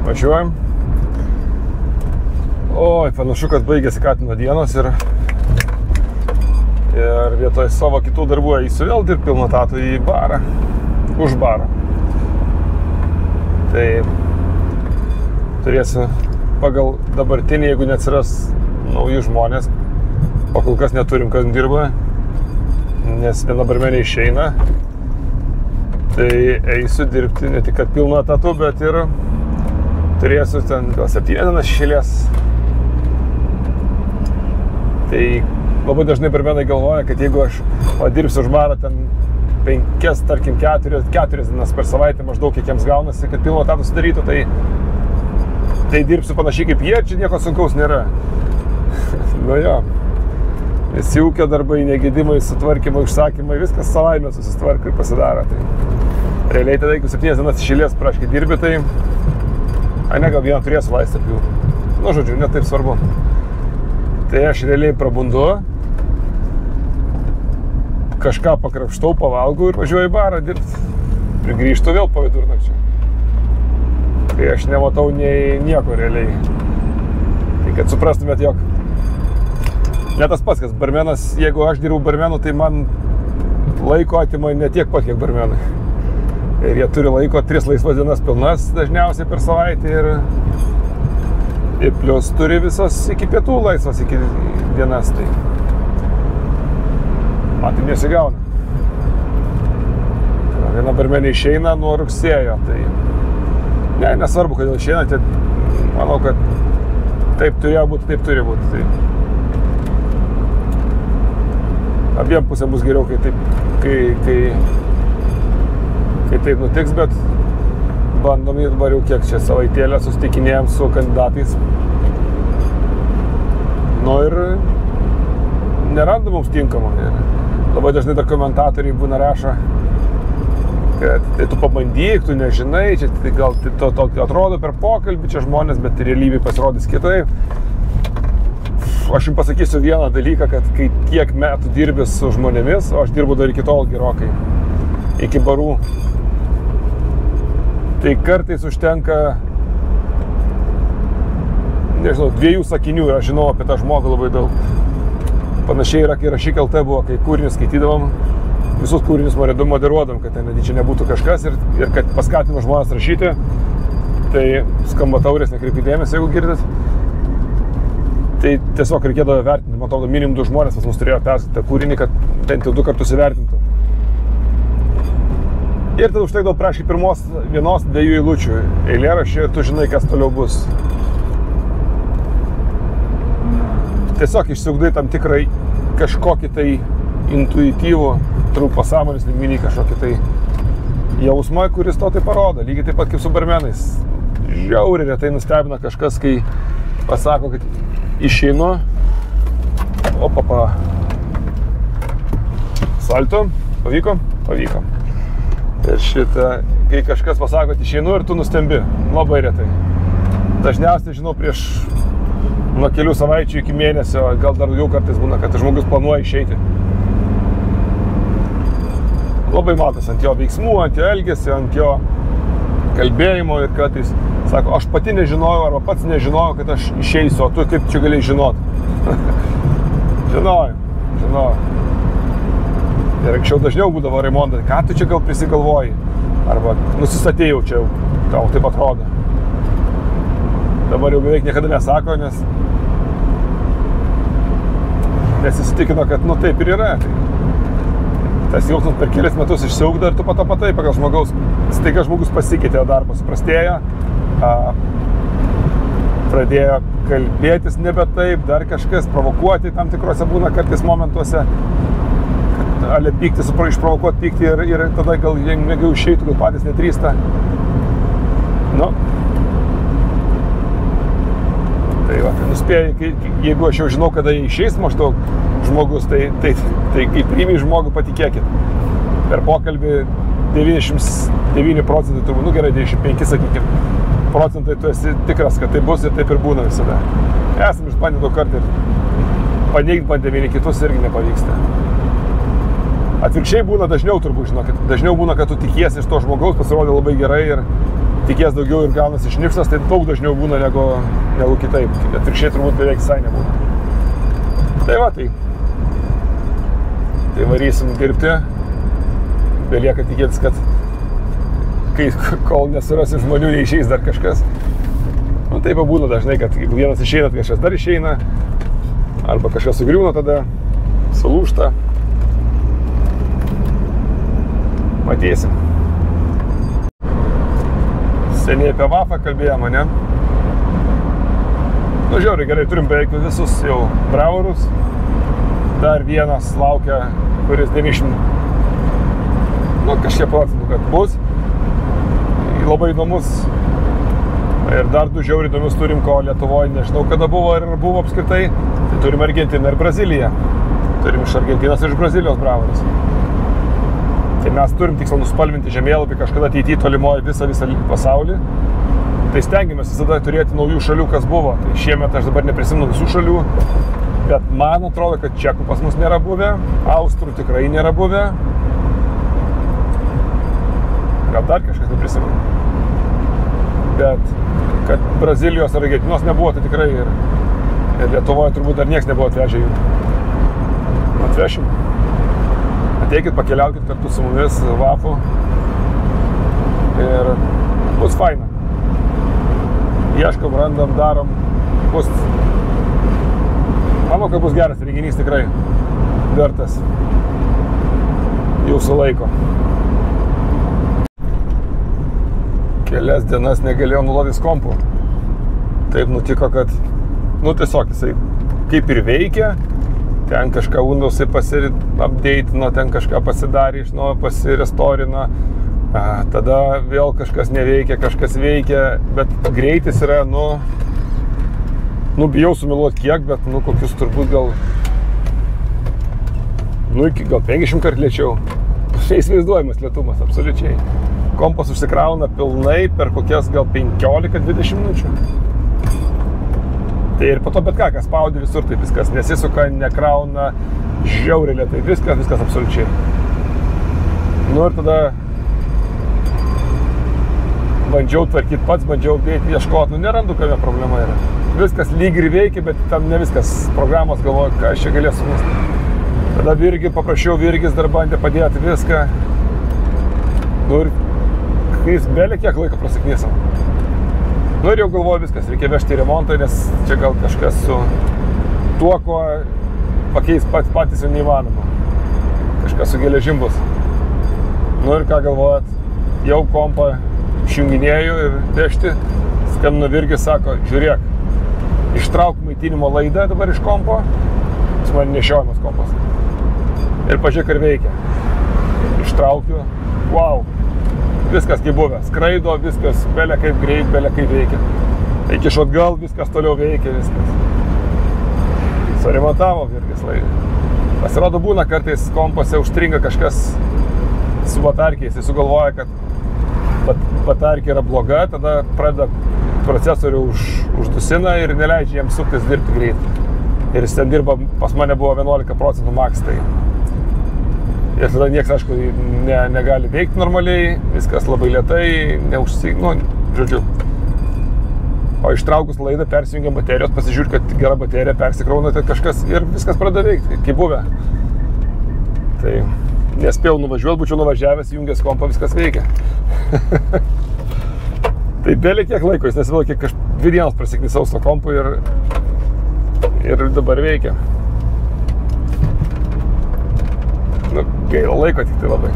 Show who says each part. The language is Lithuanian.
Speaker 1: Važiuojam. Oi, panašu, kad baigėsi Katino dienos ir vietoj savo kitų darbų eisiu vėl dirbti pilną etatų į barą, už barą. Tai turėsiu pagal dabartinį, jeigu neatsiras nauji žmonės, o kol kas neturim, kas dirba, nes viena barmenė išeina, tai eisiu dirbti ne tik kad pilną etatų, bet ir turėsiu ten gal 7 dienas išėlės. Tai labai dažnai barmenai galvoja, kad jeigu aš dirbsiu už barą ten 5, tarkim 4 dienas per savaitę maždaug kiek jiems gaunasi, kad pilno etatų sudarytų, tai dirbsiu panašiai kaip jie, čia nieko sunkaus nėra. Nu jo, visi ūkio darbai, negedimai, sutvarkymai, užsakymai, viskas savaime susitvarko ir pasidaro. Tai realiai tada, jeigu 7 dienas išėlės praškai dirbi, tai ne, gal vieną turėsiu laistą jų. Nu, žodžiu, net taip svarbu. Tai aš realiai prabundu, kažką pakrapštau, pavalgau ir važiuoju į barą dirbti. Ir grįžtu vėl po vidurnakčio. Tai aš nematau nieko realiai. Tai kad suprastumėt, jog ne tas pats, kas barmenas, jeigu aš dirbu barmenu, tai man laiko atima ne tiek pat, kiek barmenai. Ir jie turi laiko 3 laisvas dienas pilnas dažniausiai per savaitę ir plius turi visos iki pietų laisvas iki dienas, tai man tai nesigauna. Viena barmenė išeina nuo rugsėjo, tai nesvarbu, kodėl išeina, tai manau, kad taip turėjo būti, taip turi būti. Tai abiem pusėm bus geriau, kai taip nutiks, bet bandom dabar jau kiek čia savaitėlę susitikinėjom su kandidatais. Nu ir nerandam mums tinkamo. Labai dažnai dar komentatoriai būna rašo, kad tai tu pabandyk, tu nežinai, čia tai gal to atrodo per pokalbį čia žmonės, bet realybėje pasirodys kitaip. Aš jums pasakysiu vieną dalyką, kad kai tiek metų dirbi su žmonėmis, o aš dirbu dar iki tol gerokai, iki barų, tai kartais užtenka, nežinau, 2 sakinių ir aš žinau apie tą žmogų labai daug. Panašiai yra, kai Rašyk LT buvo, kai kūrinius skaitydavom, visus kūrinius moderuodavom, kad ten netyčia nebūtų kažkas ir kad paskatino žmonės rašyti, tai skamba taurės, nekreipkite dėmesio, jeigu girdit. Tai tiesiog reikėdavo vertinti, man atrodo, minimum 2 žmonės pas mus turėjo perskaityti kūrinį, kad bent jau 2 kartus įvertintų. Ir tada užtekdavo praškai pirmos 1-2 eilučių eilėraščio ir tu žinai, kas toliau bus. Tiesiog išsiugdai tam tikrai kažkokį tai intuityvų, turbūt pasąmonės lygmenį kažkokį tai jausmą, kuris to tai parodo. Lygiai taip pat kaip su barmenais. Žiauriai retai nustebina kažkas, kai pasako, kad išeinu, opapa, salto, pavyko? Pavyko. Ir šitą, kai kažkas pasako, kad išeinu ir tu nustembi, labai retai. Dažniausiai, žinau, prieš nuo kelių savaičių iki mėnesio, gal dar daugiau kartais būna, kad žmogus planuoja išeiti. Labai matos ant jo veiksmų, ant jo elgesio, ant jo kalbėjimo ir kartais sako, aš pati nežinojau arba pats nežinojau, kad aš išeisiu, o tu kaip čia galėjai žinoti? Žinojau. Ir anksčiau dažniau būdavo Raimonda, ką tu čia gal prisigalvoji? Arba nusistatėjau čia, tau taip atrodo. Dabar jau beveik niekada nesako, nes įsitikino, kad nu taip ir yra. Tas jausmas per kelias metus išsiugdo ir tu pato patai pagal žmogaus. Staiga žmogus pasikeitė, darbas suprastėjo, pradėjo kalbėtis nebe taip, dar kažkas provokuoti tam tikrose būna kartais momentuose, kad ale pykti, išprovokuoti pykti ir tada gal jeigu išeitų, gal patys nedrįsta. Nu. Tai va, nuspėjai, jeigu aš jau žinau, kada išeis maždaug žmogus, tai kai priimi žmogų, patikėkit. Per pokalbį 99% turbūt, nu gerai, 95, sakykime, procentai tu esi tikras, kad tai bus ir taip ir būna visada. Esam išbandę daug kartų ir paneigt bandė vieni kitus irgi nepavyksta. Atvirkščiai būna dažniau turbūt, žinokit, dažniau būna, kad tu tikiesi iš to žmogaus, pasirodė labai gerai ir tikės daugiau ir gaunasi šnipsas, tai daug dažniau būna negu kitaip. Atvirkščiai turbūt beveik visai nebūna. Tai va, tai varysim dirbti. Belieka tikėtis, kad kol nesurasim žmonių, neišeis dar kažkas. Nu, taip būna dažnai, kad jeigu vienas išeina, tai kažkas dar išeina. Arba kažkas sugriūna tada, sulūžta. Matysim. Seniai apie Vafą kalbėjome, ne? Nu, žiauriai gerai, turim beveik visus jau bravorus. Dar vienas laukia, kuris 90, kažkiek procentų, kad bus. Labai įdomus. Ir dar 2 žiauriai įdomius turim, ko Lietuvoje nežinau kada buvo ir buvo apskritai. Tai turim Argentiną ir Braziliją. Turim iš Argentinos ir iš Brazilijos bravorus. Tai mes turim tikslą nuspalvinti žemėlapį kažkada ateityje tolimoje visą pasaulį. Tai stengiamės visada turėti naujų šalių, kas buvo. Tai šiemet aš dabar neprisimenu visų šalių, bet man atrodo, kad čekų pas mus nėra buvę, austrų tikrai nėra buvę. Gal dar kažkas neprisimenu. Bet kad Brazilijos ar Argentinos nebuvo, tai tikrai ir Lietuvoje turbūt dar nieks nebuvo atvežę jų. Atvešim. Ateikit, pakeliaukit kartu su mumis Vafu ir bus faina. Ieškom, randam, darom. Manau, kad bus geras renginys tikrai. Vertas jūsų laiko. Kelias dienas negalėjau nulodytis kompu. Taip nutiko, kad tiesiog jisai kaip ir veikia. Ten kažką Windows'ai pasiupdate'ino, ten kažką pasidarė iš naujo, pasirestorino. Tada vėl kažkas neveikia, kažkas veikia, bet greitis yra, bijau sumiluoti kiek, bet kokius turbūt gal, gal 50 kart lėčiau. Neįsivaizduojamas lėtumas, absoliučiai. Kompas užsikrauna pilnai per kokias gal 15-20 minučių. Tai ir po to bet ką spaudi visur, tai viskas nesisuka, nekrauna, žiauriai lėtai, viskas absoliučiai. Ir tada bandžiau tvarkyti pats, bandžiau ieškoti, nerandu, kame problema yra. Viskas lyg ir veikia, bet tam ne viskas. Programos galvoju, ką aš čia galėsiu sumusti. Tada Virgis dar bandė padėti viską. Ir kai jis belė kiek laiko prasiknysim. Ir jau galvoju viskas, reikia vežti į remontą, nes čia gal kažkas su tuo, ko pakeis patys jau neįmanoma. Kažkas su geležim bus. Ir ką galvojat, jau kompą išjunginėjau ir vežti, skambino Virgis, sako, žiūrėk, ištrauk maitinimo laidą dabar iš kompo, jis man nešiojamas kompas. Ir pažiūrėk, ar veikia. Ištraukiu, wow. Viskas kaip buvę, skraido, viskas belia kaip greit, belia kaip veikia. Įkišu atgal, viskas toliau veikia, viskas. Suremontavo Virgis laidą. Pasirodo būna kartais kompose užstringa kažkas su batarkiais. Jis sugalvoja, kad batarkė yra bloga, tada pradeda procesorių uždusina ir neleidžia jiems suktis dirbti greit. Ir jis ten dirba, pas mane buvo 11% max tai. Ir tada nieks, aišku, negali veikti normaliai, viskas labai lėtai, žodžiu. O ištraukus laidą, persijungiam baterijos, pasižiūrė, kad gera baterija, persikrauna, tai kažkas ir viskas pradeda veikti, kaip buvę. Tai nespėjau nuvažiuoti, būčiau nuvažiavęs, jungęs kompą, viskas veikia. Tai belė kiek laiko, jis nesivėl kiek 2 dienas prasiknisau su kompu ir dabar veikia. Gaila laiko tik tai labai.